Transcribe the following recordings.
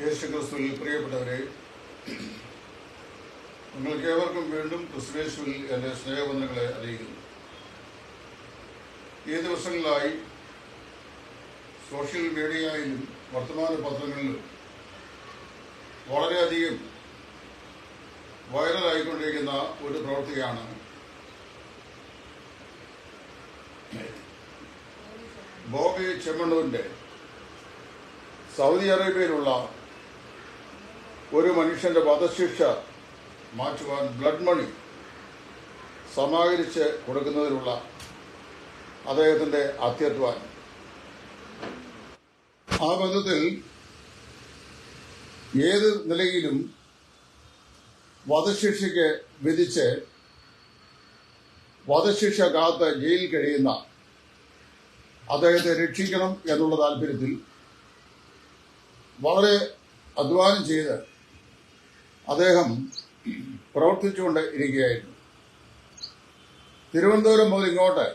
യേശുക്രിസ്തുവിൽ പ്രിയപ്പെട്ടവരെ, നിങ്ങൾക്കേവർക്കും വീണ്ടും ക്രിസ്തുയേശുവിൽ എൻ്റെ സ്നേഹബന്ധങ്ങളെ അറിയിക്കുന്നു. ഈ ദിവസങ്ങളിലായി സോഷ്യൽ മീഡിയയിലും വർത്തമാന പത്രങ്ങളിലും വളരെയധികം വൈറലായിക്കൊണ്ടിരിക്കുന്ന ഒരു പ്രവൃത്തിയാണ് ബോബി ചെമ്മണ്ണൂരിൻ്റെ സൗദി അറേബ്യയിലുള്ള ഒരു മനുഷ്യന്റെ വധശിക്ഷ മാറ്റുവാൻ ബ്ലഡ് മണി സമാഹരിച്ച് കൊടുക്കുന്നതിനുള്ള അദ്ദേഹത്തിന്റെ അത്യധ്വാനം. ആ ബന്ധത്തിൽ ഏത് നിലയിലും വധശിക്ഷയ്ക്ക് വിധിച്ച് വധശിക്ഷ കാത്ത് ജയിലിൽ കഴിയുന്ന അദ്ദേഹത്തെ രക്ഷിക്കണം എന്നുള്ള താല്പര്യത്തിൽ വളരെ അധ്വാനം ചെയ്ത് അദ്ദേഹം പ്രവർത്തിച്ചുകൊണ്ട് ഇരിക്കുകയായിരുന്നു. തിരുവനന്തപുരം മുതൽ ഇങ്ങോട്ട്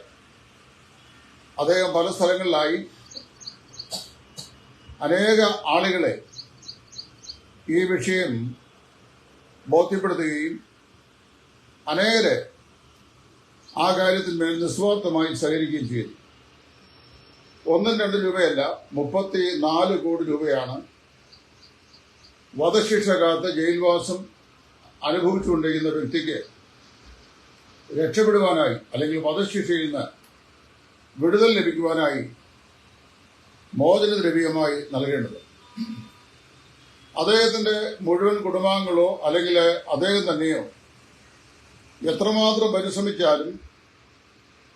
അദ്ദേഹം പല സ്ഥലങ്ങളിലായി അനേക ആളുകളെ ഈ വിഷയം ബോധ്യപ്പെടുത്തുകയും അനേകരെ ആ കാര്യത്തിന്മേൽ നിസ്വാർത്ഥമായി സഹകരിക്കുകയും ചെയ്തു. 1-2 രൂപയല്ല, 34 കോടി രൂപയാണ് വധശിക്ഷ കാത്ത് ജയിൽവാസം അനുഭവിച്ചുകൊണ്ടിരിക്കുന്ന ഒരു വ്യക്തിക്ക് രക്ഷപ്പെടുവാനായി അല്ലെങ്കിൽ വധശിക്ഷയിൽ നിന്ന് വിടുതൽ ലഭിക്കുവാനായി മോചനദ്രവ്യമായി നൽകേണ്ടത്. അദ്ദേഹത്തിന്റെ മുഴുവൻ കുടുംബാംഗങ്ങളോ അല്ലെങ്കിൽ അദ്ദേഹം തന്നെയോ എത്രമാത്രം പരിശ്രമിച്ചാലും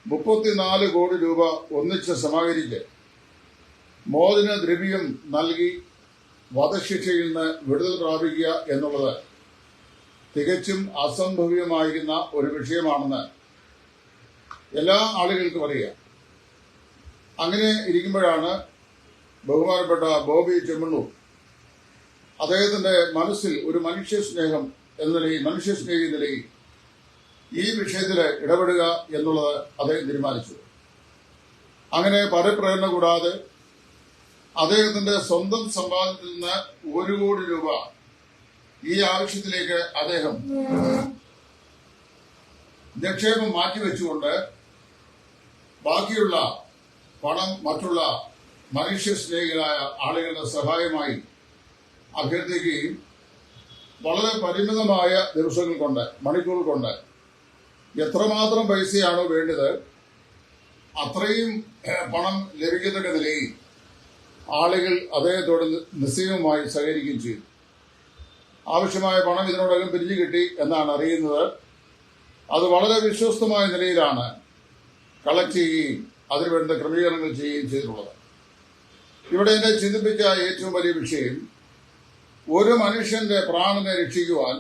34 കോടി രൂപ ഒന്നിച്ച് സമാഹരിച്ച് മോചനദ്രവ്യം നൽകി വധശിക്ഷയിൽ നിന്ന് വിടുതൽ പ്രാപിക്കുക എന്നുള്ളത് തികച്ചും അസംഭവ്യമായിരുന്ന ഒരു വിഷയമാണെന്ന് എല്ലാ ആളുകൾക്കും അറിയാം. അങ്ങനെ ഇരിക്കുമ്പോഴാണ് ബഹുമാനപ്പെട്ട ബോബി ചെമ്മണ്ണൂർ അദ്ദേഹത്തിന്റെ മനസ്സിൽ ഒരു മനുഷ്യസ്നേഹി എന്ന നിലയിൽ ഈ വിഷയത്തിൽ ഇടപെടുക എന്നുള്ളത് അദ്ദേഹം തീരുമാനിച്ചു. അങ്ങനെ പരപ്രേരണ കൂടാതെ അദ്ദേഹത്തിന്റെ സ്വന്തം സമ്പാദ്യത്തിൽ നിന്ന് 1 കോടി രൂപ ഈ ആവശ്യത്തിലേക്ക് അദ്ദേഹം നിക്ഷേപം മാറ്റിവെച്ചുകൊണ്ട് ബാക്കിയുള്ള പണം മറ്റുള്ള മനുഷ്യസ്നേഹികളായ ആളുകളുടെ സഹായമായി അഭ്യർത്ഥിക്കുകയും വളരെ പരിമിതമായ ദിവസങ്ങൾ കൊണ്ട് മണിക്കൂർ കൊണ്ട് എത്രമാത്രം പൈസയാണോ വേണ്ടത് അത്രയും പണം ലഭിക്കത്തക്ക നിലയിൽ ആളുകൾ അദ്ദേഹത്തോട് നിസ്സീമമായി സഹകരിക്കുകയും ചെയ്തു. ആവശ്യമായ പണം ഇതിനോടകം പിരിഞ്ഞു കിട്ടി എന്നാണ് അറിയുന്നത്. അത് വളരെ വിശ്വസ്തമായ നിലയിലാണ് കളക്ട് ചെയ്യുകയും അതിനുവേണ്ട ക്രമീകരണങ്ങൾ ചെയ്യുകയും ചെയ്തിട്ടുള്ളത്. ഇവിടെ എന്നെ ചിന്തിപ്പിച്ച ഏറ്റവും വലിയ വിഷയം, ഒരു മനുഷ്യന്റെ പ്രാണനെ രക്ഷിക്കുവാൻ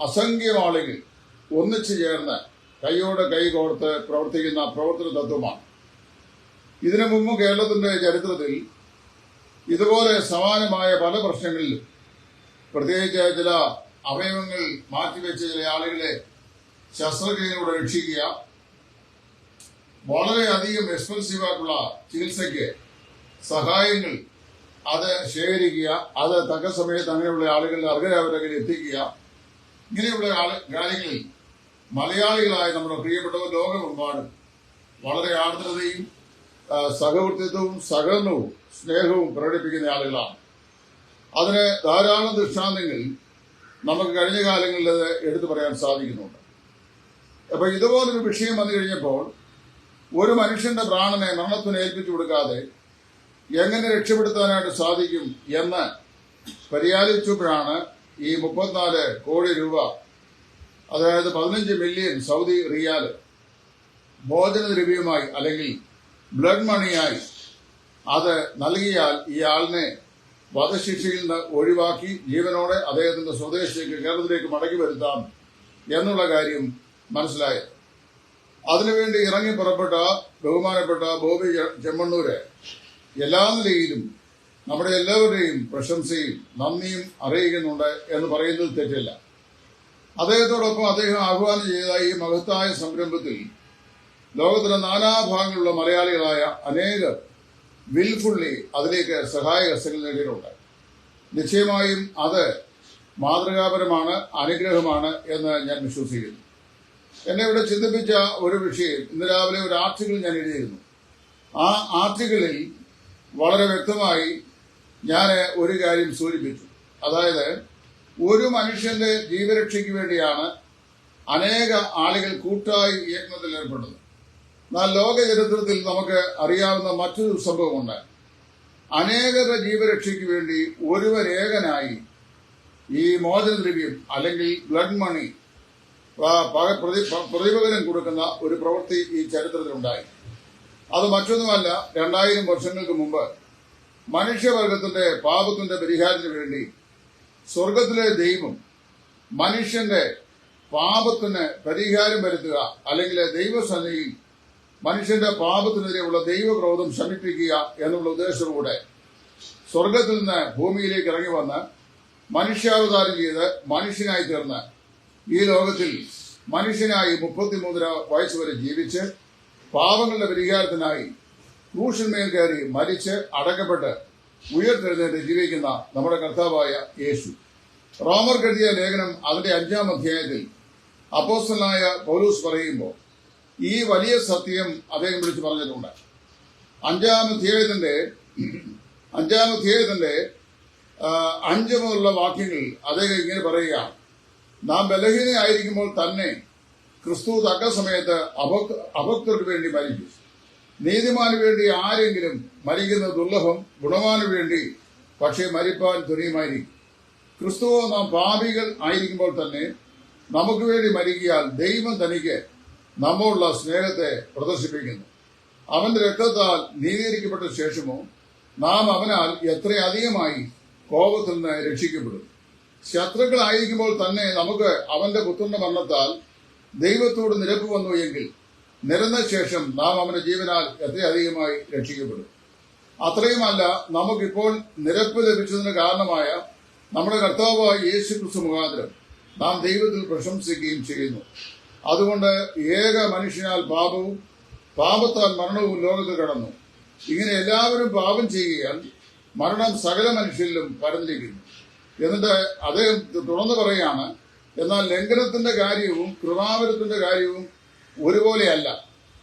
അസംഖ്യം ആളുകൾ ഒന്നിച്ചു ചേർന്ന് കൈയോട് കൈ കോർത്ത് പ്രവർത്തിക്കുന്ന പ്രവർത്തന തത്വമാണ്. ഇതിനു മുമ്പ് കേരളത്തിന്റെ ചരിത്രത്തിൽ ഇതുപോലെ സമാനമായ പല പ്രശ്നങ്ങളിലും പ്രത്യേകിച്ച് ചില അവയവങ്ങൾ മാറ്റിവെച്ച ചില ആളുകളെ ശസ്ത്രക്രിയയിലൂടെ രക്ഷിക്കുക, വളരെയധികം എക്സ്പെൻസീവായിട്ടുള്ള ചികിത്സയ്ക്ക് സഹായങ്ങൾ അത് ശേഖരിക്കുക, അത് തക്ക സമയത്ത് അങ്ങനെയുള്ള ആളുകളുടെ അർഹരായവരെ എത്തിക്കുക, ഇങ്ങനെയുള്ള കാര്യങ്ങളിൽ മലയാളികളായ നമ്മുടെ പ്രിയപ്പെട്ടവർ ലോകമെമ്പാടും വളരെ ആർദ്രതയും സഹവർത്തിത്വവും സഹകരണവും സ്നേഹവും പ്രകടിപ്പിക്കുന്ന ആളുകളാണ്. അതിന് ധാരാളം ദൃഷ്ടാന്തങ്ങൾ നമുക്ക് കഴിഞ്ഞ കാലങ്ങളിൽ എടുത്തു പറയാൻ സാധിക്കുന്നുണ്ട്. അപ്പൊ ഇതുപോലൊരു വിഷയം വന്നു കഴിഞ്ഞപ്പോൾ ഒരു മനുഷ്യന്റെ പ്രാണനെ മരണത്തിന് ഏൽപ്പിച്ചു കൊടുക്കാതെ എങ്ങനെ രക്ഷപ്പെടുത്താനായിട്ട് സാധിക്കും എന്ന് പര്യാലോചിച്ചപ്പോഴാണ് ഈ 34 കോടി രൂപ, അതായത് 15 മില്യൺ സൗദി റിയാൽ മോചനദ്രവ്യമായി അല്ലെങ്കിൽ ബ്ലഡ് മണിയായി അത് നൽകിയാൽ ഈ ആളിനെ വധശിക്ഷയിൽ നിന്ന് ഒഴിവാക്കി ജീവനോടെ അദ്ദേഹത്തിന്റെ സ്വദേശത്തേക്ക് കേരളത്തിലേക്ക് മടക്കി വരുത്താം എന്നുള്ള കാര്യം മനസ്സിലായത്. അതിനുവേണ്ടി ഇറങ്ങി പുറപ്പെട്ട ബഹുമാനപ്പെട്ട ബോബി ചെമ്മണ്ണൂര് എല്ലാ നിലയിലും നമ്മുടെ എല്ലാവരുടെയും പ്രശംസയും നന്ദിയും അറിയിക്കുന്നുണ്ട് എന്ന് പറയുന്നത് തെറ്റില്ല. അദ്ദേഹത്തോടൊപ്പം അദ്ദേഹം ആഹ്വാനം ചെയ്ത ഈ മഹത്തായ സംരംഭത്തിൽ ലോകത്തിലെ നാനാഭാഗങ്ങളിലുള്ള മലയാളികളായ അനേകർ വിൽഫുള്ളി അതിലേക്ക് സഹായ ഹസ്തങ്ങൾ നേടിയിട്ടുണ്ട്. നിശ്ചയമായും അത് മാതൃകാപരമാണ്, അനുഗ്രഹമാണ് എന്ന് ഞാൻ വിശ്വസിക്കുന്നു. എന്നെ ഇവിടെ ചിന്തിപ്പിച്ച ഒരു വിഷയം, ഇന്ന് രാവിലെ ഒരു ആർട്ടിക്കിൾ ഞാൻ എഴുതിയിരുന്നു. ആ ആർട്ടിക്കിളിൽ വളരെ വ്യക്തമായി ഞാൻ ഒരു കാര്യം സൂചിപ്പിച്ചു. അതായത്, ഒരു മനുഷ്യന്റെ ജീവരക്ഷയ്ക്ക് വേണ്ടിയാണ് അനേക ആളുകൾ കൂട്ടായി യജ്ഞത്തിൽ ഏർപ്പെടുന്നത്. എന്നാൽ ലോക ചരിത്രത്തിൽ നമുക്ക് അറിയാവുന്ന മറ്റൊരു സംഭവമുണ്ട്. അനേകരുടെ ജീവരക്ഷയ്ക്ക് വേണ്ടി ഒരുവരേകനായി ഈ മോചനദ്രവ്യം അല്ലെങ്കിൽ ബ്ലഡ് മണി പ്രതിപകരം കൊടുക്കുന്ന ഒരു പ്രവൃത്തി ഈ ചരിത്രത്തിലുണ്ടായി. അത് മറ്റൊന്നുമല്ല, 2000 വർഷങ്ങൾക്ക് മുമ്പ് മനുഷ്യവർഗത്തിന്റെ പാപത്തിന്റെ പരിഹാരത്തിന് വേണ്ടി സ്വർഗത്തിലെ ദൈവം മനുഷ്യന്റെ പാപത്തിന് പരിഹാരം വരുത്തുക, അല്ലെങ്കിൽ ദൈവസന്നിധിയിൽ മനുഷ്യന്റെ പാപത്തിനെതിരെയുള്ള ദൈവക്രോധം ശമിപ്പിക്കുക എന്നുള്ള ഉദ്ദേശത്തോടെ സ്വർഗത്തിൽ നിന്ന് ഭൂമിയിലേക്ക് ഇറങ്ങി വന്ന് മനുഷ്യാവതാരം ചെയ്ത് മനുഷ്യനായി തീർന്ന് ഈ ലോകത്തിൽ മനുഷ്യനായി 33 വയസ്സ് വരെ ജീവിച്ച് പാപങ്ങളുടെ പരിഹാരത്തിനായി ക്രൂശിന്മേൽ കയറി മരിച്ച് അടക്കപ്പെട്ട് ഉയർത്തെഴുന്നേറ്റ് ജീവിക്കുന്ന നമ്മുടെ കർത്താവായ യേശു. റോമർക്ക് എഴുതിയ ലേഖനം അതിന്റെ 5-ാം അധ്യായത്തിൽ അപ്പോസ്തലനായ പൗലോസ് പറയുമ്പോൾ ഈ വലിയ സത്യം അദ്ദേഹം വിളിച്ചു പറഞ്ഞിട്ടുണ്ട്. 5-ാം അധ്യായത്തിന്റെ 5 മുതലുള്ള വാക്യങ്ങൾ അദ്ദേഹം ഇങ്ങനെ പറയുകയാണ്: നാം ബലഹീനയായിരിക്കുമ്പോൾ തന്നെ ക്രിസ്തു തക്ക സമയത്ത് അഭക്തർക്ക് വേണ്ടി മരിച്ചു. നീതിമാന് വേണ്ടി ആരെങ്കിലും മരിക്കുന്നത് ദുർലഭം, ഗുണവാന് വേണ്ടി പക്ഷേ മരിപ്പാൻ തുനിയുമായിരിക്കും. ക്രിസ്തുവോ നാം പാപികൾ ആയിരിക്കുമ്പോൾ തന്നെ നമുക്ക് വേണ്ടി മരിക്കിയാൽ ദൈവം തനിക്ക് നമ്മോടുള്ള സ്നേഹത്തെ പ്രദർശിപ്പിക്കുന്നു. അവന്റെ രക്തത്താൽ നീതീകരിക്കപ്പെട്ട ശേഷമോ നാം അവനാൽ എത്രയധികമായി കോപത്തിൽ നിന്ന് രക്ഷിക്കപ്പെടും. ശത്രുക്കളായിരിക്കുമ്പോൾ തന്നെ നമുക്ക് അവന്റെ പുത്രന്റെ മരണത്താൽ ദൈവത്തോട് നിരപ്പ് വന്നു എങ്കിൽ നിരന്ന ശേഷം നാം അവന്റെ ജീവനാൽ എത്രയധികമായി രക്ഷിക്കപ്പെടും. അത്രയുമല്ല, നമുക്കിപ്പോൾ നിരപ്പ് ലഭിച്ചതിന് കാരണമായ നമ്മുടെ കർത്താവായ യേശു ക്രിസ്തു മുഖാന്തരം നാം ദൈവത്തിൽ പ്രശംസിക്കുകയും ചെയ്യുന്നു. അതുകൊണ്ട് ഏക മനുഷ്യനാൽ പാപവും പാപത്താൽ മരണവും ലോകത്ത് കടന്നു. ഇങ്ങനെ എല്ലാവരും പാപം ചെയ്യുകയാൽ മരണം സകല മനുഷ്യരിലും പരന്നിരിക്കുന്നു. എന്നിട്ട് അദ്ദേഹം തുടർന്ന് പറയാണ്, എന്നാൽ ലംഘനത്തിന്റെ കാര്യവും കൃപാവരത്തിന്റെ കാര്യവും ഒരുപോലെയല്ല.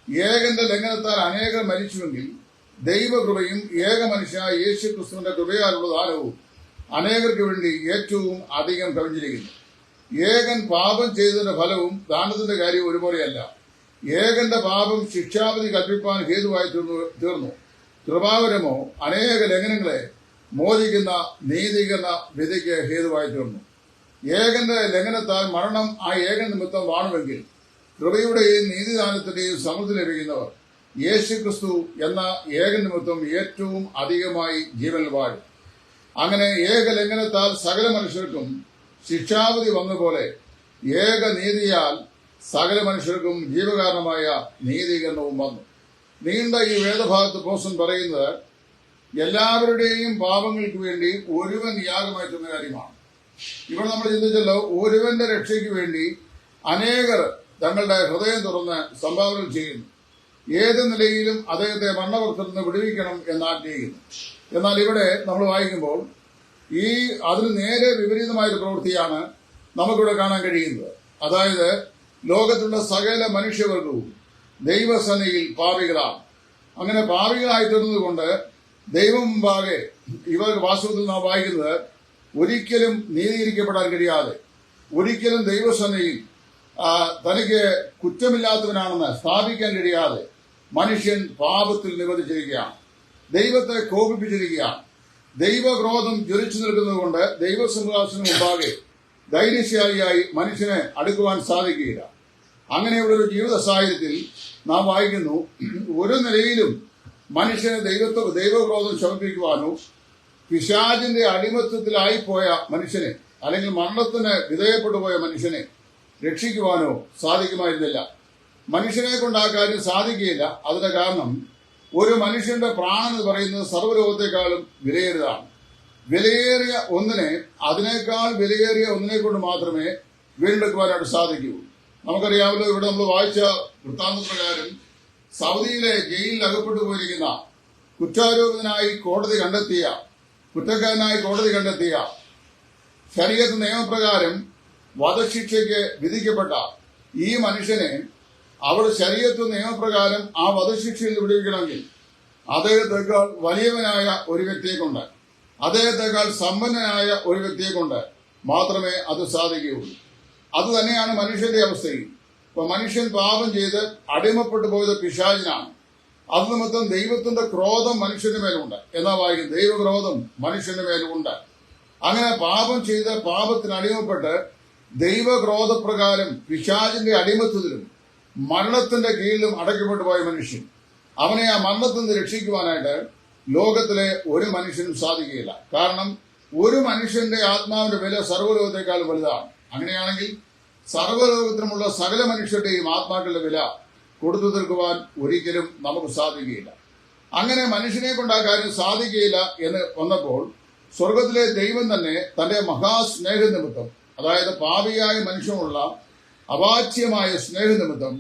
ഏകന്റെ ലംഘനത്താൽ അനേകർ മരിച്ചുവെങ്കിൽ ദൈവകൃപയും ഏക മനുഷ്യനായ യേശു ക്രിസ്തുവിന്റെ കൃപയാലുള്ള ദാനവും അനേകർക്ക് വേണ്ടി ഏറ്റവും അധികം കവിഞ്ഞിരിക്കുന്നു. ഏകൻ പാപം ചെയ്തതിന്റെ ഫലവും ദാനത്തിന്റെ കാര്യവും ഒരുപോലെയല്ല. ഏകന്റെ പാപം ശിക്ഷാവിധി കൽപ്പിപ്പാൻ ഹേതുവായി തീർന്നു. കൃപാവരമോ അനേക ലംഘനങ്ങളെ മോചിക്കുന്ന നീതീകരണ വിധിക്ക് ഹേതുവായി തീർന്നു. ഏകന്റെ ലംഘനത്താൽ മരണം ആ ഏകൻ നിമിത്തം വാണുവെങ്കിൽ കൃപയുടെയും നീതിദാനത്തിന്റെയും സമൃദ്ധി ലഭിക്കുന്നവർ യേശു ക്രിസ്തു എന്ന ഏകൻ നിമിത്തം ഏറ്റവും അധികമായി ജീവനിൽ വാഴും. അങ്ങനെ ഏക ലംഘനത്താൽ സകല മനുഷ്യർക്കും ശിക്ഷാവിധി വന്നപോലെ ഏക നീതിയാൽ സകല മനുഷ്യർക്കും ജീവകാരണമായ നീതീകരണവും വന്നു. നീണ്ട ഈ വേദഭാഗത്ത് പോസ്റ്റൻ പറയുന്നത് എല്ലാവരുടെയും പാപങ്ങൾക്ക് വേണ്ടി ഒരുവൻ യാഗമായി തീർന്ന കാര്യമാണ്. ഇവിടെ നമ്മൾ ചിന്തിച്ചല്ലോ, ഒരുവന്റെ രക്ഷയ്ക്ക് വേണ്ടി അനേകർ തങ്ങളുടെ ഹൃദയം തുറന്ന് സംഭാവന ചെയ്യുന്നു. ഏത് നിലയിലും അദ്ദേഹത്തെ മരണവൃത്തത്തിൽ നിന്ന് വിടുവിക്കണം എന്ന് ആഗ്രഹിക്കുന്നു. എന്നാൽ ഇവിടെ നമ്മൾ വായിക്കുമ്പോൾ അതിന് നേരെ വിപരീതമായൊരു പ്രവൃത്തിയാണ് നമുക്കിവിടെ കാണാൻ കഴിയുന്നത്. അതായത്, ലോകത്തുള്ള സകല മനുഷ്യവർഗവും ദൈവസന്നിധിയിൽ പാപികളാണ്. അങ്ങനെ പാപികളായി തീർന്നതുകൊണ്ട് ദൈവം മുമ്പാകെ ഇവർ വാസ്തവത്തിൽ നാം വായിക്കുന്നത് ഒരിക്കലും നീതീകരിക്കപ്പെടാൻ കഴിയാതെ, ഒരിക്കലും ദൈവസന്നിധിയിൽ തനിക്ക് കുറ്റമില്ലാത്തവനാണെന്ന് സ്ഥാപിക്കാൻ കഴിയാതെ മനുഷ്യൻ പാപത്തിൽ നിബന്ധിച്ചിരിക്കുകയാണ്. ദൈവത്തെ കോപിപ്പിച്ചിരിക്കുകയാണ്. ദൈവക്രോധം ജ്വലിച്ചു നിൽക്കുന്നതുകൊണ്ട് ദൈവസിംഹാസനം മുമ്പാകെ ധൈര്യശാലിയായി മനുഷ്യനെ അടുക്കുവാൻ സാധിക്കുകയില്ല. അങ്ങനെയുള്ളൊരു ജീവിത സാഹചര്യത്തിൽ നാം വായിക്കുന്നു, ഒരു നിലയിലും മനുഷ്യനെ ദൈവക്രോധം ശമിപ്പിക്കുവാനോ പിശാചിന്റെ അടിമത്തത്തിലായിപ്പോയ മനുഷ്യനെ, അല്ലെങ്കിൽ മരണത്തിന് വിധേയപ്പെട്ടു പോയ മനുഷ്യനെ രക്ഷിക്കുവാനോ സാധിക്കുമായിരുന്നില്ല. മനുഷ്യനെ കൊണ്ട് ആ കാര്യം സാധിക്കുകയില്ല. അതിന്റെ കാരണം, ഒരു മനുഷ്യന്റെ പ്രാണൻ എന്ന് പറയുന്നത് സർവ്വലോകത്തെക്കാളും വിലയേറിയതാണ്. വിലയേറിയ ഒന്നിനെ, അതിനേക്കാൾ വിലയേറിയ ഒന്നിനെ കൊണ്ട് മാത്രമേ വീണ്ടെടുക്കുവാനായിട്ട് സാധിക്കൂ. നമുക്കറിയാമല്ലോ, ഇവിടെ നമ്മൾ വായിച്ച വൃത്താന്തപ്രകാരം സൗദിയിലെ ജയിലിൽ അകപ്പെട്ടു പോയിരിക്കുന്ന കുറ്റാരോപിതനായി കോടതി കണ്ടെത്തിയ കുറ്റക്കാരനായി കോടതി കണ്ടെത്തിയ, ശരീഅത്ത് നിയമപ്രകാരം വധശിക്ഷയ്ക്ക് വിധിക്കപ്പെട്ട ഈ മനുഷ്യനെ അവിടെ ശരീഅത്ത് നിയമപ്രകാരം ആ വധശിക്ഷയിൽ വിടുവിക്കണമെങ്കിൽ അദ്ദേഹത്തെക്കാൾ വലിയവനായ ഒരു വ്യക്തിയെ കൊണ്ട്, അദ്ദേഹത്തെക്കാൾ സമ്പന്നനായ ഒരു വ്യക്തിയെ കൊണ്ട് മാത്രമേ അത് സാധിക്കുകയുള്ളൂ. അത് തന്നെയാണ് മനുഷ്യന്റെ അവസ്ഥയും. ഇപ്പൊ മനുഷ്യൻ പാപം ചെയ്ത് അടിമപ്പെട്ടു പോയത് പിശാചിനാണ്. അത് നിമിത്തം ദൈവത്തിന്റെ ക്രോധം മനുഷ്യന്റെ മേലുണ്ട് എന്നാ വായിക്കും. ദൈവക്രോധം മനുഷ്യന്റെ മേലുണ്ട്. അങ്ങനെ പാപം ചെയ്ത് പാപത്തിന് അടിമപ്പെട്ട് ദൈവക്രോധപ്രകാരം പിശാചിന്റെ അടിമത്തത്തിലും മരണത്തിന്റെ കീഴിലും അടയ്ക്കപ്പെട്ടു പോയ മനുഷ്യൻ, അവനെ ആ മരണത്തിൽ നിന്ന് രക്ഷിക്കുവാനായിട്ട് ലോകത്തിലെ ഒരു മനുഷ്യനും സാധിക്കുകയില്ല. കാരണം ഒരു മനുഷ്യന്റെ ആത്മാവിന്റെ വില സർവ്വലോകത്തെക്കാൾ വലുതാണ്. അങ്ങനെയാണെങ്കിൽ സർവ്വലോകത്തിനുമുള്ള സകല മനുഷ്യരുടെയും ആത്മാക്കളുടെ വില കൊടുത്തു തീർക്കുവാൻ ഒരിക്കലും നമുക്ക് സാധിക്കുകയില്ല. അങ്ങനെ മനുഷ്യനെ കൊണ്ട് ആ കാര്യം സാധിക്കുകയില്ല എന്ന് വന്നപ്പോൾ സ്വർഗത്തിലെ ദൈവം തന്നെ തന്റെ മഹാസ്നേഹനിമിത്തം, അതായത് പാപിയായ മനുഷ്യനുള്ള അവാച്യമായ സ്നേഹനിമിത്തം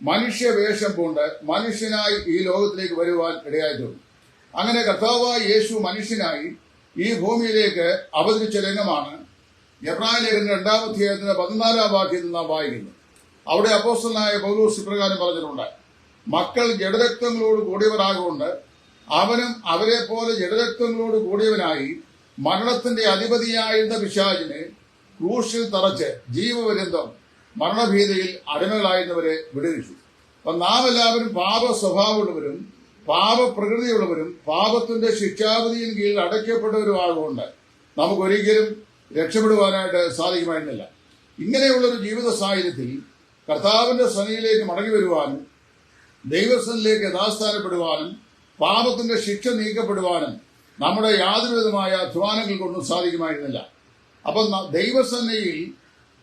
മനുഷ്യവേഷം പൂണ്ട് മനുഷ്യനായി ഈ ലോകത്തിലേക്ക് വരുവാൻ ഇടയായി തീർന്നു. അങ്ങനെ കർത്താവായ യേശു മനുഷ്യനായി ഈ ഭൂമിയിലേക്ക് അവതരിച്ച രംഗമാണ് എബ്രായ ലേഖനം 2-ാം അധ്യായത്തിന്റെ 14-ാം വാക്യത്തിൽ നാം വായിക്കുന്നത്. അവിടെ അപ്പോസ്തലനായ പൗലോസ് ഇപ്രകാരം പറഞ്ഞിട്ടുണ്ട്: മക്കൾ ജഡരക്തങ്ങളോട് കൂടിയവരാകൊണ്ട് അവനും അവരെ പോലെ ജഡരക്തങ്ങളോട് കൂടിയവനായി മരണത്തിന്റെ അധിപതിയായിരുന്ന പിശാചിനെ ക്രൂശിൽ തറച്ച് ജീവപര്യന്തം മരണഭീതിയിൽ അടിമകളായിരുന്നവരെ വിടുവിച്ചു. അപ്പൊ നാം എല്ലാവരും പാപ സ്വഭാവമുള്ളവരും പാപപ്രകൃതിയുള്ളവരും പാപത്തിന്റെ ശിക്ഷാവിധിയിൽ കീഴിൽ അടയ്ക്കപ്പെട്ടവരുമാകൊണ്ട് നമുക്കൊരിക്കലും രക്ഷപ്പെടുവാനായിട്ട് സാധിക്കുമായിരുന്നില്ല. ഇങ്ങനെയുള്ളൊരു ജീവിത സാഹചര്യത്തിൽ കർത്താവിന്റെ സന്നിധിയിലേക്ക് മടങ്ങി വരുവാനും ദൈവസന്നിധിയിലേക്ക് യഥാസ്ഥാനപ്പെടുവാനും പാപത്തിന്റെ ശിക്ഷ നീക്കപ്പെടുവാനും നമ്മുടെ യാതൊരുവിധമായ അധ്വാനങ്ങൾ കൊണ്ടും സാധിക്കുമായിരുന്നില്ല. അപ്പൊ ദൈവസന്നിധിയിൽ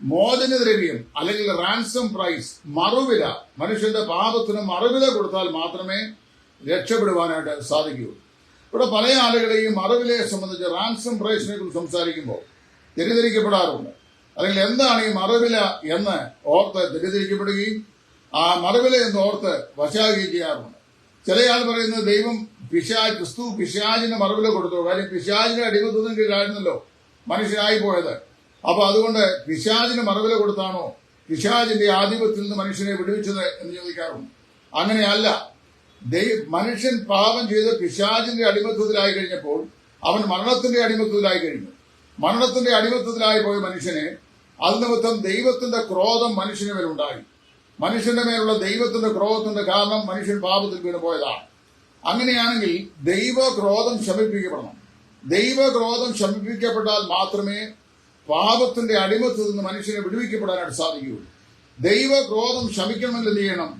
മോചനദ്രവ്യം അല്ലെങ്കിൽ റാൻസം പ്രൈസ്, മറുവില, മനുഷ്യന്റെ പാപത്തിന് മറുവില കൊടുത്താൽ മാത്രമേ രക്ഷപ്പെടുവാനായിട്ട് സാധിക്കുകയുള്ളൂ. ഇവിടെ പല ആളുകളെയും മറുവിലയെ സംബന്ധിച്ച് റാൻസം പ്രൈസിനെ കുറിച്ച് സംസാരിക്കുമ്പോൾ തെറ്റിദ്ധരിക്കപ്പെടാറുണ്ട്. അല്ലെങ്കിൽ എന്താണ് ഈ മറുവില എന്ന് ഓർത്ത് തെറ്റിദ്ധരിക്കപ്പെടുകയും ആ മറുവില എന്ന് ഓർത്ത് വശാകുകയും ചെയ്യാറുണ്ട്. ചില ആൾ പറയുന്നത് ദൈവം ക്രിസ്തു പിശാചിന് മറുവില കൊടുത്തു. കാര്യം പിശാചിന്റെ അടിമത്തത്തിന് കീഴിലായിരുന്നല്ലോ മനുഷ്യനായി പോയത്. അപ്പൊ അതുകൊണ്ട് പിശാചിന് മറുവില കൊടുത്താണോ പിശാചിന്റെ ആധിപത്യത്തിൽ നിന്ന് മനുഷ്യനെ വിടുവിച്ചത് എന്ന് ചോദിക്കാറുണ്ട്. അങ്ങനെയല്ല. മനുഷ്യൻ പാപം ചെയ്ത് പിശാചിന്റെ അടിമത്തത്തിലായി കഴിഞ്ഞപ്പോൾ അവൻ മരണത്തിന്റെ അടിമത്തത്തിലായി കഴിഞ്ഞു. മരണത്തിന്റെ അടിമത്തത്തിലായി പോയ മനുഷ്യനെ അത് നിമിത്തം ദൈവത്തിന്റെ ക്രോധം മനുഷ്യന് മേലുണ്ടായി. മനുഷ്യന്റെ മേലുള്ള ദൈവത്തിന്റെ ക്രോധത്തിന്റെ കാരണം മനുഷ്യൻ പാപത്തിൽ വീണ് പോയതാണ്. അങ്ങനെയാണെങ്കിൽ ദൈവക്രോധം ശമിപ്പിക്കപ്പെടണം. ദൈവക്രോധം ശമിപ്പിക്കപ്പെട്ടാൽ മാത്രമേ പാപത്തിന്റെ അടിമത്തിൽ നിന്ന് മനുഷ്യനെ വിടുവിക്കപ്പെടാനായിട്ട് സാധിക്കുകയുള്ളൂ. ദൈവക്രോധം ശമിക്കണമെങ്കിൽ എന്ത് ചെയ്യണം?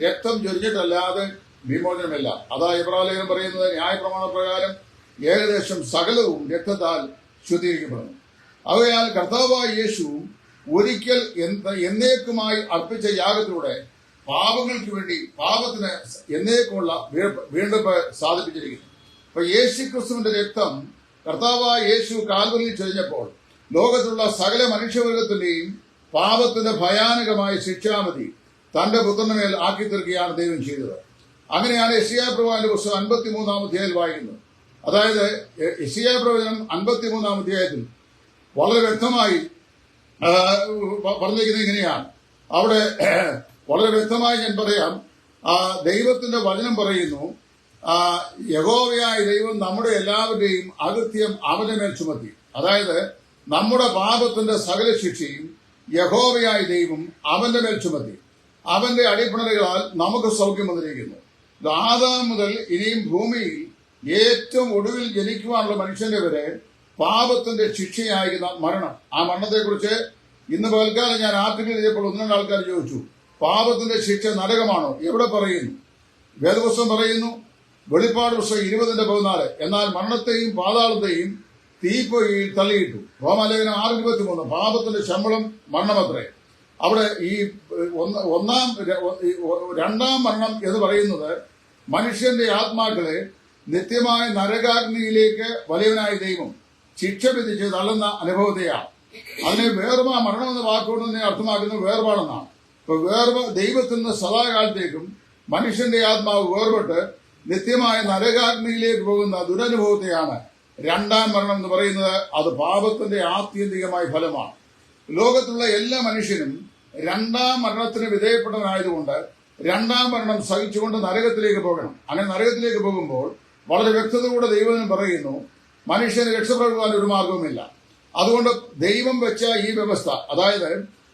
രക്തം ചൊരിഞ്ഞിട്ടല്ലാതെ വിമോചനമില്ല. അതാ എബ്രായ ലേഖനം പറയുന്നത്, ന്യായപ്രമാണപ്രകാരം ഏകദേശം സകലവും രക്തത്താൽ ശുദ്ധീകരിക്കപ്പെടുന്നു. ആകയാൽ കർത്താവായ യേശു ഒരിക്കൽ എന്നേക്കുമായി അർപ്പിച്ച യാഗത്തിലൂടെ പാപങ്ങൾക്ക് വേണ്ടി പാപത്തിന് എന്നേക്കുമുള്ള വീണ്ടെടുപ്പ് സാധിപ്പിച്ചിരിക്കുന്നു. അപ്പൊ യേശു ക്രിസ്തുവിന്റെ രക്തം കർത്താവായ യേശു കാൽവരിയിൽ ചൊരിഞ്ഞപ്പോൾ ലോകത്തിലുള്ള സകല മനുഷ്യവർഗത്തിന്റെയും പാപത്തിന്റെ ഭയാനകമായ ശിക്ഷാവിധി തന്റെ പുത്രന്റെ മേൽ ആക്കി തീർക്കുകയാണ് ദൈവം ചെയ്തത്. അങ്ങനെയാണ് യെശയ്യാ പ്രവാചകന്റെ പുസ്തകം 53-ാം അധ്യായത്തിൽ വായിക്കുന്നത്. അതായത് യെശയ്യാ പ്രവചനം 53-ാം അധ്യായത്തിൽ വളരെ വ്യക്തമായി പറഞ്ഞിരിക്കുന്നത് ഇങ്ങനെയാണ്. അവിടെ വളരെ വ്യക്തമായി ഞാൻ പറയാം. ദൈവത്തിന്റെ വചനം പറയുന്നു, യഹോവയായ ദൈവം നമ്മുടെ എല്ലാവരുടെയും അകൃത്യം അവന്റെ മേൽ ചുമത്തി. അതായത് നമ്മുടെ പാപത്തിന്റെ സകല ശിക്ഷയും യഹോവയായ ദൈവം അവന്റെ മേൽ ചുമത്തി. അവന്റെ അടിപ്പിണറുകളാൽ നമുക്ക് സൗഖ്യം വന്നിരിക്കുന്നു. ആദാം മുതൽ ഇനിയും ഭൂമിയിൽ ഏറ്റവും ഒടുവിൽ ജനിക്കുവാനുള്ള മനുഷ്യന്റെ വരെ പാപത്തിന്റെ ശിക്ഷയായിരുന്ന മരണം. ആ മരണത്തെക്കുറിച്ച് ഇന്ന് പകൽക്കാലം ഞാൻ ആർട്ടിക്കിൾ എഴുതിയപ്പോൾ 1-2 ആൾക്കാർ ചോദിച്ചു, പാപത്തിന്റെ ശിക്ഷ നരകമാണോ? എവിടെ പറയുന്നു? വേദപുസ്തകം പറയുന്നു, വെളിപ്പാട് പുസ്തകം 20-14, എന്നാൽ മരണത്തെയും പാതാളത്തെയും തീപ്പൊയ്യിൽ തള്ളിയിട്ടു. റോമാലേഖനം 6:23, പാപത്തിന്റെ ശമ്പളം മരണമത്രേ. അവിടെ ഈ രണ്ടാം മരണം എന്ന് പറയുന്നത് മനുഷ്യന്റെ ആത്മാക്കളെ നിത്യമായ നരകാഗ്നിയിലേക്ക് വലിയവനായ ദൈവം ശിക്ഷ വിധിച്ച് തള്ളുന്ന അനുഭവത്തെയാണ്. അതിനെ വേർപാ മരണം എന്ന വാക്കുകൊണ്ട് തന്നെ അർത്ഥമാക്കുന്നത് വേർപാടെന്നാണ്. ഇപ്പൊ ദൈവത്തിൽ നിന്ന് സദാകാലത്തേക്കും മനുഷ്യന്റെ ആത്മാവ് വേർപെട്ട് നിത്യമായ നരകാഗ്നിയിലേക്ക് പോകുന്ന ദുരനുഭവത്തെയാണ് രണ്ടാം മരണം എന്ന് പറയുന്നത് അത് പാപത്തിന്റെ ആത്യന്തികമായ ഫലമാണ്. ലോകത്തുള്ള എല്ലാ മനുഷ്യനും രണ്ടാം മരണത്തിന് വിധേയപ്പെട്ടവനായതുകൊണ്ട് രണ്ടാം മരണം സഹിച്ചുകൊണ്ട് നരകത്തിലേക്ക് പോകണം. അങ്ങനെ നരകത്തിലേക്ക് പോകുമ്പോൾ വളരെ വ്യക്തതയോടെ ദൈവം പറയുന്നു, മനുഷ്യന് രക്ഷപ്പെടുവാൻ ഒരു മാർഗവുമില്ല. അതുകൊണ്ട് ദൈവം വെച്ച ഈ വ്യവസ്ഥ, അതായത്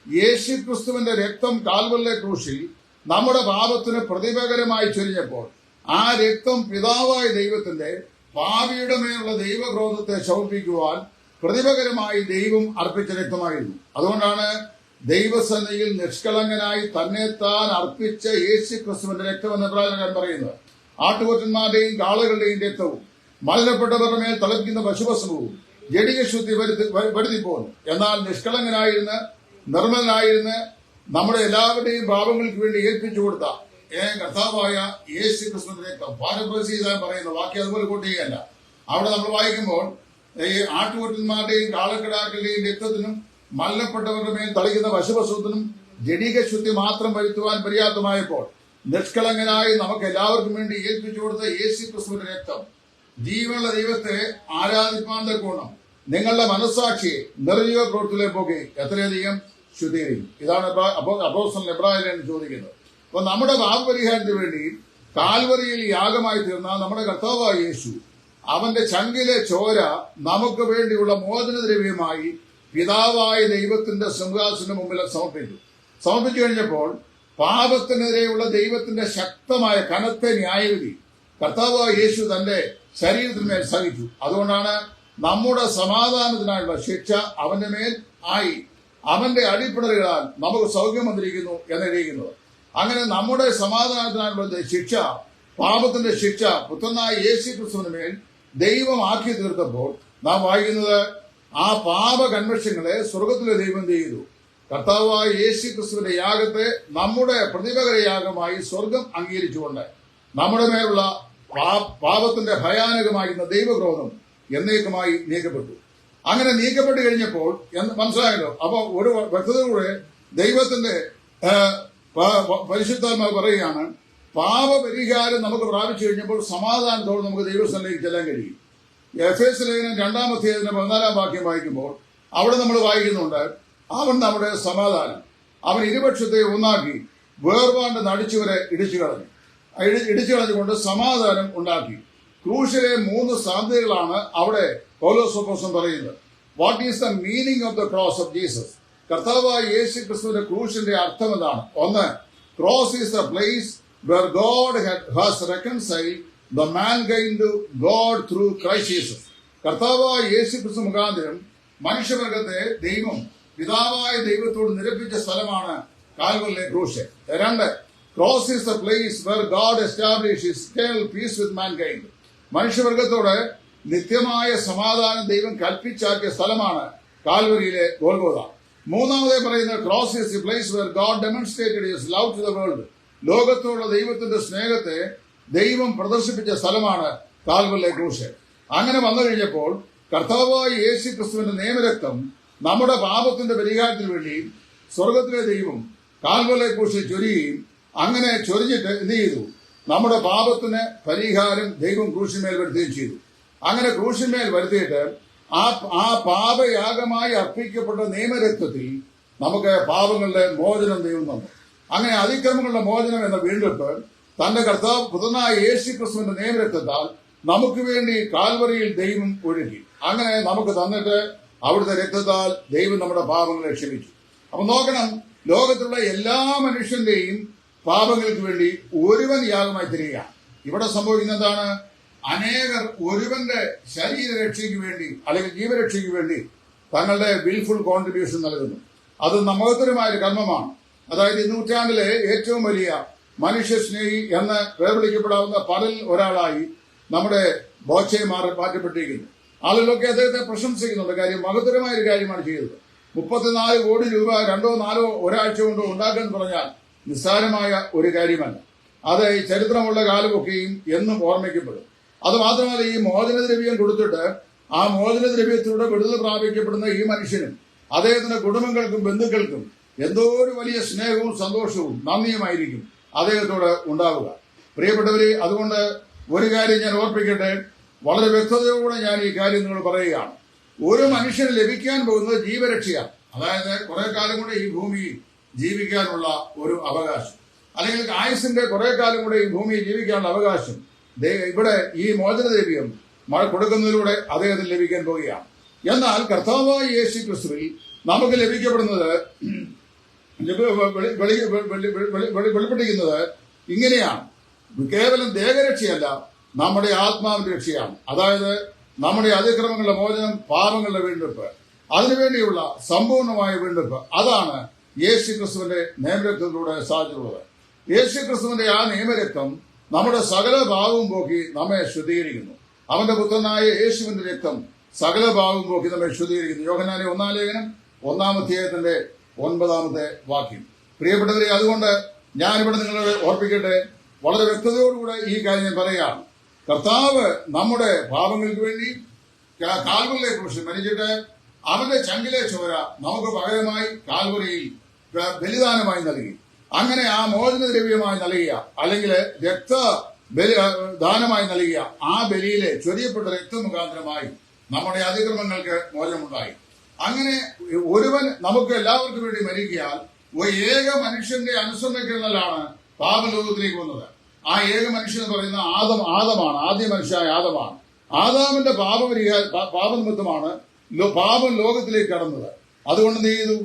യേശുക്രിസ്തുവിന്റെ രക്തം കാൽവരിയിലെ ക്രൂശിൽ നമ്മുടെ പാപത്തിന് പ്രതിപകരമായി ചൊരിഞ്ഞപ്പോൾ ആ രക്തം പിതാവായ ദൈവത്തിന്റെ പാപിയുടെ മേലുള്ള ദൈവക്രോധത്തെ ശമിപ്പിക്കുവാൻ പ്രതിപകരമായി ദൈവം അർപ്പിച്ച രക്തമായിരുന്നു. അതുകൊണ്ടാണ് ദൈവസന്നിധിയിൽ നിഷ്കളങ്കനായി തന്നെത്താൻ അർപ്പിച്ച യേശുക്രിസ്തുവിന്റെ രക്തം എന്ന് പ്രവാചകൻ പറയുന്നത്. ആട്ടുകൊറ്റന്മാരുടെയും കാളകളുടെയും രക്തവും മലിനപ്പെട്ടവരുടെ മേൽ തളിക്കുന്ന പശുഭസ്മവും ജഡിക ശുദ്ധി വരുത്തിപ്പോന്നു. എന്നാൽ നിഷ്കളങ്കനായിരുന്ന് നിർമ്മലനായിരുന്ന് നമ്മുടെ എല്ലാവരുടെയും പാപങ്ങൾക്ക് വേണ്ടി ഏൽപ്പിച്ചു കൊടുത്ത കർത്താവായ യേശുക്രിസ്തുവിന്റെ രക്തം പാരപ്രസീതാൻ പറയുന്ന വാക്യം അതുപോലെ കൂട്ടുകയല്ല. അവിടെ നമ്മൾ വായിക്കുമ്പോൾ ഈ ആട്ടുകൊറ്റന്മാരുടെയും കാളക്കിടാക്കളുടെയും രക്തത്തിനും മലിനപ്പെട്ടവരുടെ മേൽ തളിക്കുന്ന പശുപശുത്തിനും ജഡിക ശുദ്ധി മാത്രം വരുത്തുവാൻ പര്യാപ്തമായപ്പോൾ നിഷ്കളങ്കനായി നമുക്ക് എല്ലാവർക്കും വേണ്ടി ഏൽപ്പിച്ചു കൊടുത്ത യേശുക്രിസ്തുവിന്റെ രക്തം ജീവനുള്ള ദൈവത്തെ ആരാധിപ്പാൻ തക്കോണം നിങ്ങളുടെ മനസ്സാക്ഷിയെ നിർജീവ പ്രവൃത്തിയിലേക്ക് പോകെ എത്രയധികം ശുദ്ധീകരിക്കും. ഇതാണ് അപ്പോസ്തലൻ എബ്രായരിൽ ചോദിക്കുന്നത്. അപ്പൊ നമ്മുടെ പാപപരിഹാരത്തിന് വേണ്ടി കാൽവരിയിൽ യാഗമായി തീർന്ന നമ്മുടെ കർത്താവായ യേശു അവന്റെ ചങ്കിലെ ചോര നമുക്ക് വേണ്ടിയുള്ള മോചനദ്രവ്യമായി പിതാവായ ദൈവത്തിന്റെ സിംഹാസനത്തിന് മുമ്പിൽ സമർപ്പിച്ചു കഴിഞ്ഞപ്പോൾ പാപത്തിനെതിരെയുള്ള ദൈവത്തിന്റെ ശക്തമായ കനത്ത ന്യായവിധി കർത്താവായ യേശു തന്റെ ശരീരത്തിന്മേൽ സഹിച്ചു. അതുകൊണ്ടാണ് നമ്മുടെ സമാധാനത്തിനായുള്ള ശിക്ഷ അവന്റെ മേൽ ആയി, അവന്റെ അടിപ്പിണറുകളാൽ നമുക്ക് സൗഖ്യം വന്നിരിക്കുന്നു എന്നെഴുതിയിരിക്കുന്നത്. അങ്ങനെ നമ്മുടെ സമാധാനത്തിനായുള്ള ശിക്ഷ, പാപത്തിന്റെ ശിക്ഷ പുത്രനായ യേശുക്രിസ്തുവിന് മേൽ ദൈവം ആക്കി തീർത്തപ്പോൾ നാം വായിക്കുന്നത് ആ പാപ കൺവെൻഷനുകളെ സ്വർഗത്തിലെ ദൈവം ചെയ്തു. കർത്താവായ യേശുക്രിസ്തുവിന്റെ യാഗത്തെ നമ്മുടെ പ്രതിപകര യാഗമായി സ്വർഗം അംഗീകരിച്ചുകൊണ്ട് നമ്മുടെ മേലുള്ള പാപത്തിന്റെ ഭയാനകമായിരുന്ന ദൈവക്രോധം എന്നേക്കുമായി നീക്കപ്പെട്ടു. അങ്ങനെ നീക്കപ്പെട്ട് കഴിഞ്ഞപ്പോൾ മനസ്സിലായല്ലോ. അപ്പൊ ഒരു വ്യക്തതയോടെ ദൈവത്തിന്റെ പരിശുദ്ധാത്മാവ് പറയുകയാണ്, പാപപരിഹാരം നമുക്ക് പ്രാപിച്ചു കഴിഞ്ഞപ്പോൾ സമാധാനത്തോടെ നമുക്ക് ദൈവസ്ഥനിലേക്ക് ചെല്ലാൻ കഴിയും. എഫേസ്യ ലേഖനം 2-ാം അധ്യായത്തിന്റെ 14-ാം വാക്യം വായിക്കുമ്പോൾ അവിടെ നമ്മൾ വായിക്കുന്നുണ്ട്, അവൻ നമ്മുടെ സമാധാനം, അവൻ ഇരുപക്ഷത്തെ ഒന്നാക്കി വേർപാണ്ട് നടിച്ചവരെ ഇടിച്ചു കളഞ്ഞുകൊണ്ട് സമാധാനം ഉണ്ടാക്കി. ക്രൂശിലെ 3 സാധ്യതകളാണ് അവിടെ പൗലോസ് അപ്പോസ്തലൻ പറയുന്നത്. What is the meaning of the cross of Jesus? കർത്താവായ യേശു ക്രിസ്തുവിന്റെ ക്രൂശിന്റെ അർത്ഥം എന്താണ്? ഒന്ന്, cross is the place where God has reconciled the mankind to God through Christ Jesus. കർത്താവായ യേശു ക്രിസ്തു മുഖാന്തരം മനുഷ്യവർഗത്തെ ദൈവം പിതാവായ ദൈവത്തോട് നിരപ്പിച്ച സ്ഥലമാണ് കാൽവരിയിലെ ക്രൂശ്. 2, cross is the place where God established his eternal peace with mankind. മനുഷ്യവർഗത്തോട് നിത്യമായ സമാധാനം ദൈവം കൽപ്പിച്ചാക്കിയ സ്ഥലമാണ് കാൽവരിയിലെ ഗോൽഗോഥ. 3-ാമതായി പറയുന്ന cross is the place where God demonstrated his love to the world. ലോകത്തോടുള്ള ദൈവത്തിന്റെ സ്നേഹത്തെ ദൈവം പ്രദർശിപ്പിച്ച സ്ഥലമാണ് കാൽവരിയിലെ ക്രൂശ്. അങ്ങനെ വന്നു കഴിഞ്ഞപ്പോൾ കർത്താവായ യേശു ക്രിസ്തുവിന്റെ നിയമരക്തം നമ്മുടെ പാപത്തിന്റെ പരിഹാരത്തിന് വേണ്ടി സ്വർഗത്തിലെ ദൈവം കാൽവരിയിലെ ക്രൂശിൽ ചൊരിയുകയും അങ്ങനെ ചൊരിഞ്ഞിട്ട് എന്ത് ചെയ്തു? നമ്മുടെ പാപത്തിന് പരിഹാരം ദൈവം ക്രൂശിന്മേൽ വരുത്തുകയും ചെയ്തു. അങ്ങനെ ക്രൂശിന്മേൽ വരുത്തിയിട്ട് ആ പാപയാഗമായി അർപ്പിക്കപ്പെട്ട നിയമരക്തത്തിൽ നമുക്ക് പാപങ്ങളുടെ മോചനം ദൈവം തന്നു. അങ്ങനെ അതിക്രമങ്ങളുടെ മോചനം എന്ന വീണ്ടെടുപ്പ് തന്റെ കർത്താവ് പുത്രനായ യേശു ക്രിസ്തുവിന്റെ നിയമരക്തത്താൽ നമുക്ക് വേണ്ടി കാൽവരിയിൽ ദൈവം ഒഴുകി. അങ്ങനെ നമുക്ക് തന്നിട്ട് അവിടുത്തെ രക്തത്താൽ ദൈവം നമ്മുടെ പാപങ്ങളെ ക്ഷമിച്ചു. അപ്പൊ നോക്കണം, ലോകത്തുള്ള എല്ലാ മനുഷ്യന്റെയും പാപങ്ങൾക്ക് വേണ്ടി ഒരുവൻ യാഗമായി തിരികെയാണ്. ഇവിടെ സംഭവിക്കുന്ന എന്താണ്? അനേകർ ഒരുവന്റെ ശരീരരക്ഷയ്ക്ക് വേണ്ടി അല്ലെങ്കിൽ ജീവരക്ഷയ്ക്ക് വേണ്ടി തങ്ങളുടെ വിൽഫുൾ കോൺട്രിബ്യൂഷൻ നൽകുന്നു. അത് മഹത്തരമായ ഒരു കർമ്മമാണ്. അതായത് ഈ നൂറ്റാണ്ടിലെ ഏറ്റവും വലിയ മനുഷ്യസ്നേഹി എന്ന് വേർവിളിക്കപ്പെടാവുന്ന പലരിൽ ഒരാളായി നമ്മുടെ ബോച്ചെ മാറ്റപ്പെട്ടിരിക്കുന്നു. ആളുകളൊക്കെ അദ്ദേഹത്തെ പ്രശംസിക്കുന്നുണ്ട്. കാര്യം മഹത്തരമായ ഒരു കാര്യമാണ് ചെയ്തത്. 34 കോടി രൂപ 2-4 ഒരാഴ്ച കൊണ്ട് ഉണ്ടാക്കാൻ പറഞ്ഞാൽ നിസ്സാരമായ ഒരു കാര്യമല്ല. അത് ഈ ചരിത്രമുള്ള കാലമൊക്കെയും എന്നും ഓർമ്മിക്കപ്പെടും. അത് മാത്രമല്ല, ഈ മോചനദ്രവ്യം കൊടുത്തിട്ട് ആ മോചനദ്രവ്യത്തിലൂടെ വിടുതൽ പ്രാപിക്കപ്പെടുന്ന ഈ മനുഷ്യനും അദ്ദേഹത്തിന്റെ കുടുംബങ്ങൾക്കും ബന്ധുക്കൾക്കും എന്തോ ഒരു വലിയ സ്നേഹവും സന്തോഷവും നന്ദിയുമായിരിക്കും അദ്ദേഹത്തോട് ഉണ്ടാവുക. പ്രിയപ്പെട്ടവരെ, അതുകൊണ്ട് ഒരു കാര്യം ഞാൻ ഓർപ്പിക്കട്ടെ, വളരെ വ്യക്തതയോടെ ഞാൻ ഈ കാര്യം നിങ്ങൾ പറയുകയാണ്. ഒരു മനുഷ്യന് ലഭിക്കാൻ പോകുന്നത് ജീവരക്ഷയാണ്. അതായത് കുറെ കാലം കൂടെ ഈ ഭൂമിയിൽ ജീവിക്കാനുള്ള ഒരു അവകാശം, അല്ലെങ്കിൽ ആയുസിന്റെ കുറെ കാലം കൂടെ ഈ ഭൂമിയിൽ ജീവിക്കാനുള്ള അവകാശം ഇവിടെ ഈ മോചനദ്രവ്യം കൊടുക്കുന്നതിലൂടെ അദ്ദേഹത്തിന് ലഭിക്കാൻ പോവുകയാണ്. എന്നാൽ കർത്താവായ യേശു ക്രിസ്തുവിൽ നമുക്ക് ലഭിക്കപ്പെടുന്നത് വെളിപ്പെട്ടിരിക്കുന്നത് ഇങ്ങനെയാണ്. കേവലം ദേഹരക്ഷയല്ല, നമ്മുടെ ആത്മാവിന്റെ രക്ഷയാണ്. അതായത് നമ്മുടെ അതിക്രമങ്ങളുടെ മോചനം, പാപങ്ങളുടെ വീണ്ടെടുപ്പ്, അതിനുവേണ്ടിയുള്ള സമ്പൂർണമായ വീണ്ടെടുപ്പ്. അതാണ് യേശു ക്രിസ്തുവിന്റെ നിയമരക്തത്തിലൂടെ സാധിച്ചിട്ടുള്ളത്. യേശു ക്രിസ്തുവിന്റെ ആ നിയമരക്തം നമ്മുടെ സകല ഭാവവും പോക്കി നമ്മെ ശുദ്ധീകരിക്കുന്നു. അവന്റെ പുത്രനായ യേശുവിന്റെ രക്തം സകല ഭാവവും പോക്കി നമ്മെ ശുദ്ധീകരിക്കുന്നു. യോഹന്നാന്റെ 1-ാം ലേഖനം 1-ാം അധ്യായത്തിന്റെ 9-ാമത്തെ വാക്യം. പ്രിയപ്പെട്ടവരെ, അതുകൊണ്ട് ഞാനിവിടെ നിങ്ങളെ ഓർപ്പിക്കട്ടെ, വളരെ വ്യക്തതയോടുകൂടെ ഈ കാര്യം ഞാൻ പറയുകയാണ്. കർത്താവ് നമ്മുടെ പാപങ്ങൾക്ക് വേണ്ടി കാൽവറിയെ കുറിച്ച് മരിച്ചിട്ട് അവന്റെ ചങ്കിലെ ചോര നമുക്ക് പകരമായി കാൽവറിയിൽ ബലിദാനമായി നൽകി. അങ്ങനെ ആ മോചനദ്രവ്യമായി നൽകിയ, അല്ലെങ്കിൽ ദാനമായി നൽകിയ ആ ബലിയിലെ ചൊരിയപ്പെട്ട രക്തമുഖാന്തരമായി നമ്മുടെ അതിക്രമങ്ങൾക്ക് മോചനമുണ്ടായി. അങ്ങനെ ഒരുവൻ നമുക്ക് എല്ലാവർക്കും വേണ്ടി മരിക്കിയാൽ ഏക മനുഷ്യന്റെ അനുസരണക്കേടാണ് പാപലോകത്തിലേക്ക് വന്നത്. ആ ഏക മനുഷ്യൻ എന്ന് പറയുന്ന ആദമാണ്. ആദ്യ മനുഷ്യനായ ആദമാണ്. ആദാമിന്റെ പാപനിമിത്തമാണ് പാപം ലോകത്തിലേക്ക് കടന്നത്. അതുകൊണ്ട് എന്ത് ചെയ്തു?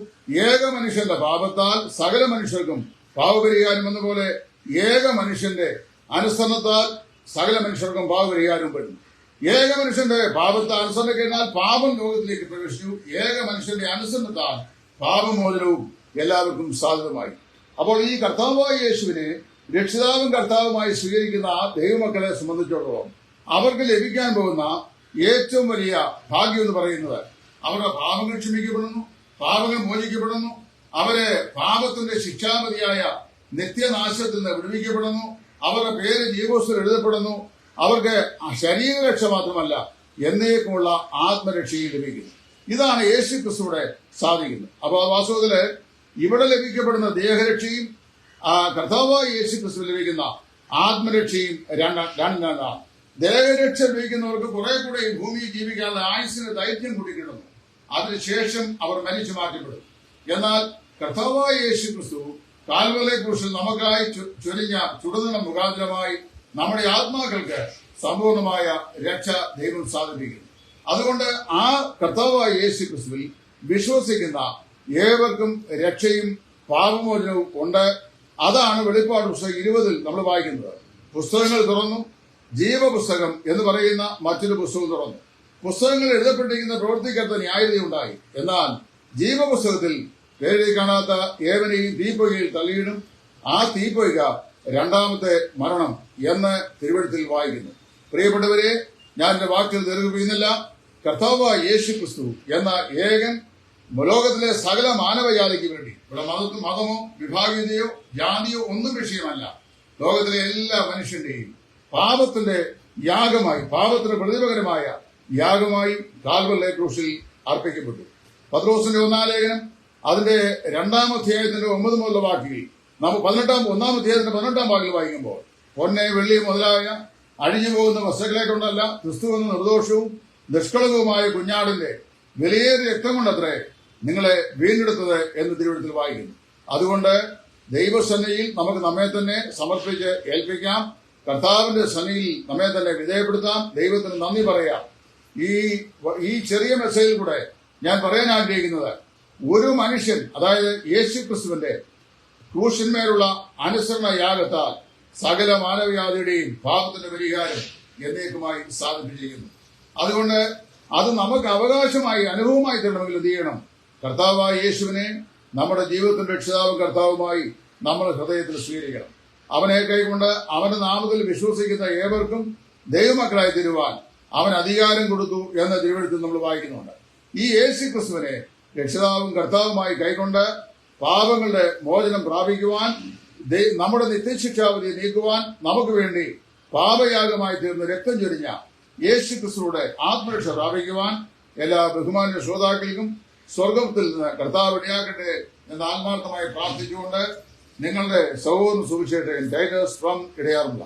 ഏക മനുഷ്യന്റെ പാപത്താൽ സകല മനുഷ്യർക്കും പാപപരിഹാരം എന്നപോലെ ഏക മനുഷ്യന്റെ അനുസരണത്താൽ സകല മനുഷ്യർക്കും പാപപരിഹാരം പെടുന്നു. ഏക മനുഷ്യന്റെ പാപത്താൽ അനുസരണ കഴിഞ്ഞാൽ പാപം ലോകത്തിലേക്ക് പ്രവേശിച്ചു. ഏക മനുഷ്യന്റെ അനുസരണത്താൽ പാപമോചനവും എല്ലാവർക്കും സാധ്യതമായി. അപ്പോൾ ഈ കർത്താവായ യേശുവിനെ രക്ഷിതാവും കർത്താവുമായി സ്വീകരിക്കുന്ന ആ ദൈവമക്കളെ സംബന്ധിച്ചിടത്തോളം അവർക്ക് ലഭിക്കാൻ പോകുന്ന ഏറ്റവും വലിയ ഭാഗ്യം എന്ന് പറയുന്നത് അവരുടെ പാപങ്ങൾ ക്ഷമിക്കപ്പെടുന്നു, പാപങ്ങൾ മോചിക്കപ്പെടുന്നു, അവരെ പാപത്തിന്റെ ശിക്ഷാമതിയായ നിത്യനാശത്തിൽ നിന്ന് വിടുവിക്കപ്പെടുന്നു, അവരുടെ പേര് ജീവോത്സവം എഴുതപ്പെടുന്നു, അവർക്ക് ശരീരരക്ഷ മാത്രമല്ല എന്നേക്കുമുള്ള ആത്മരക്ഷയും ലഭിക്കുന്നു. ഇതാണ് യേശു ക്രിസ്തുവിടെ സാധിക്കുന്നത്. അപ്പോൾ വാസ്തവത്തില് ഇവിടെ ലഭിക്കപ്പെടുന്ന ദേഹരക്ഷയും കർത്താവായ യേശു ക്രിസ്തു ലഭിക്കുന്ന ആത്മരക്ഷയും രണ്ടാണ്. ദേഹരക്ഷ ലഭിക്കുന്നവർക്ക് കുറെ കൂടെ ഈ ഭൂമിയിൽ ജീവിക്കാനുള്ള ആയുസിന് ദൈർഘ്യം കൂടി കിട്ടുന്നു. അതിനുശേഷം അവർ മരിച്ചു മാറ്റപ്പെടും. എന്നാൽ കർത്താവായ യേശു ക്രിസ്തു കാൽവറിയെ കുറിച്ച് നമുക്കായി ചൊരിഞ്ഞ ചുടുനിണം മുഖാന്തരമായി നമ്മുടെ ആത്മാക്കൾക്ക് സമ്പൂർണമായ രക്ഷ ദൈവം സാധിപ്പിക്കുന്നു. അതുകൊണ്ട് ആ കർത്താവായ യേശു ക്രിസ്തുവിൽ വിശ്വസിക്കുന്ന ഏവർക്കും രക്ഷയും പാപമോചനവും ഉണ്ട്. അതാണ് വെളിപ്പാട് പുസ്തകം 20 നമ്മൾ വായിക്കുന്നത്. പുസ്തകങ്ങൾ തുറന്നു, ജീവപുസ്തകം എന്ന് പറയുന്ന മറ്റൊരു പുസ്തകം തുറന്നു. പുസ്തകങ്ങൾ എഴുതപ്പെട്ടിരിക്കുന്ന പ്രവൃത്തിക്കകത്ത് ന്യായതയുണ്ടായി. എന്നാൽ ജീവപുസ്തകത്തിൽ പേരെഴുതി കാണാത്ത ഏവനെയും തീപ്പൊയ്കയിൽ തള്ളിയിടും. ആ തീപ്പൊയ്ക രണ്ടാമത്തെ മരണം എന്ന് തിരുവെഴുത്തിൽ വായിക്കുന്നു. പ്രിയപ്പെട്ടവരെ, ഞാൻ എന്റെ വാക്കുകൾ ദീർഘിപ്പിക്കുന്നില്ല. കർത്താവായ യേശു ക്രിസ്തു എന്ന ഏകൻ ലോകത്തിലെ സകല മാനവജാതിക്ക് വേണ്ടി, ഇവിടെ മതമോ വിഭാഗീയതയോ ജാതിയോ ഒന്നും വിഷയമല്ല, ലോകത്തിലെ എല്ലാ മനുഷ്യന്റെയും പാപത്തിന്റെ യാഗമായി, പാപത്തിന് പ്രതിപകരമായ യാഗമായി കാൽവറിലെ ക്രൂശിൽ അർപ്പിക്കപ്പെട്ടു. പത്രോസിന്റെ 1-ാം ലേഖനം അതിന്റെ 2-ാം അധ്യായത്തിന്റെ 9 മുതലുള്ള വാക്യങ്ങൾ നമുക്ക് 1-ാം അധ്യായത്തിന്റെ 18-ാം വാക്യങ്ങൾ വായിക്കുമ്പോൾ, പൊന്നെ വെള്ളി മുതലായ അഴിഞ്ഞു പോകുന്ന വസ്തുക്കളെ കൊണ്ടല്ല, ക്രിസ്തു എന്ന നിർദോഷവും നിഷ്കളങ്കവുമായ കുഞ്ഞാടിന്റെ വിലയേറിയ രക്തം കൊണ്ടത്രേ നിങ്ങളെ വീണ്ടെടുത്തത് എന്ന് തിരുവെഴുത്തിൽ വായിക്കുന്നു. അതുകൊണ്ട് ദൈവസന്നിധിയിൽ നമുക്ക് നമ്മെ തന്നെ സമർപ്പിച്ച് ഏൽപ്പിക്കാം. കർത്താവിന്റെ സന്നിധിയിൽ നമ്മെ തന്നെ വിധേയപ്പെടുത്താം. ദൈവത്തിന് നന്ദി പറയാം. ഈ ചെറിയ മെസ്സേജിൽ കൂടെ ഞാൻ പറയാൻ ആഗ്രഹിക്കുന്നത്, ഒരു മനുഷ്യൻ, അതായത് യേശു ക്രിസ്തുവിന്റെ ക്രൂശിന്മേലുള്ള അനുസരണ യാഗത്താൽ സകല മാനവജാതിയുടെയും പാപത്തിന്റെ പരിഹാരം എന്നേക്കുമായി സാധിപ്പിച്ചിരിക്കുന്നു. അതുകൊണ്ട് അത് നമുക്ക് അവകാശമായി, അനുഭവമായി തരണമെങ്കിൽ എന്ത് ചെയ്യണം? കർത്താവായ യേശുവിനെ നമ്മുടെ ജീവിതത്തിന്റെ രക്ഷിതാവും കർത്താവുമായി നമ്മൾ ഹൃദയത്തിൽ സ്വീകരിക്കണം. അവനെ കൈക്കൊണ്ട് അവന്റെ നാമത്തിൽ വിശ്വസിക്കുന്ന ഏവർക്കും ദൈവമക്കളായി തീരുവാൻ അവൻ അധികാരം കൊടുത്തു എന്ന തിരുവെഴുത്തിൽ നമ്മൾ വായിക്കുന്നുണ്ട്. ഈ യേശു ക്രിസ്തുവിനെ രക്ഷിതാവും കർത്താവുമായി കൈക്കൊണ്ട് പാപങ്ങളുടെ മോചനം പ്രാപിക്കുവാൻ, നമ്മുടെ നിത്യശിക്ഷാവധി നീക്കുവാൻ നമുക്ക് വേണ്ടി പാപയാഗമായി തീർന്ന് രക്തം ചൊരിഞ്ഞ യേശു ക്രിസ്തുവിടെ ആത്മരക്ഷ പ്രാപിക്കുവാൻ എല്ലാ ബഹുമാന്യ ശ്രോതാക്കൾക്കും സ്വർഗത്തിൽ നിന്ന് കർത്താവ് ഇടയാക്കട്ടെ എന്ന് ആത്മാർത്ഥമായി പ്രാർത്ഥിച്ചുകൊണ്ട് നിങ്ങളുടെ സഹോദരൻ സുവിശേഷകൻ ടൈറ്റസ് ഫ്രം ഇടയാറുമുള്ള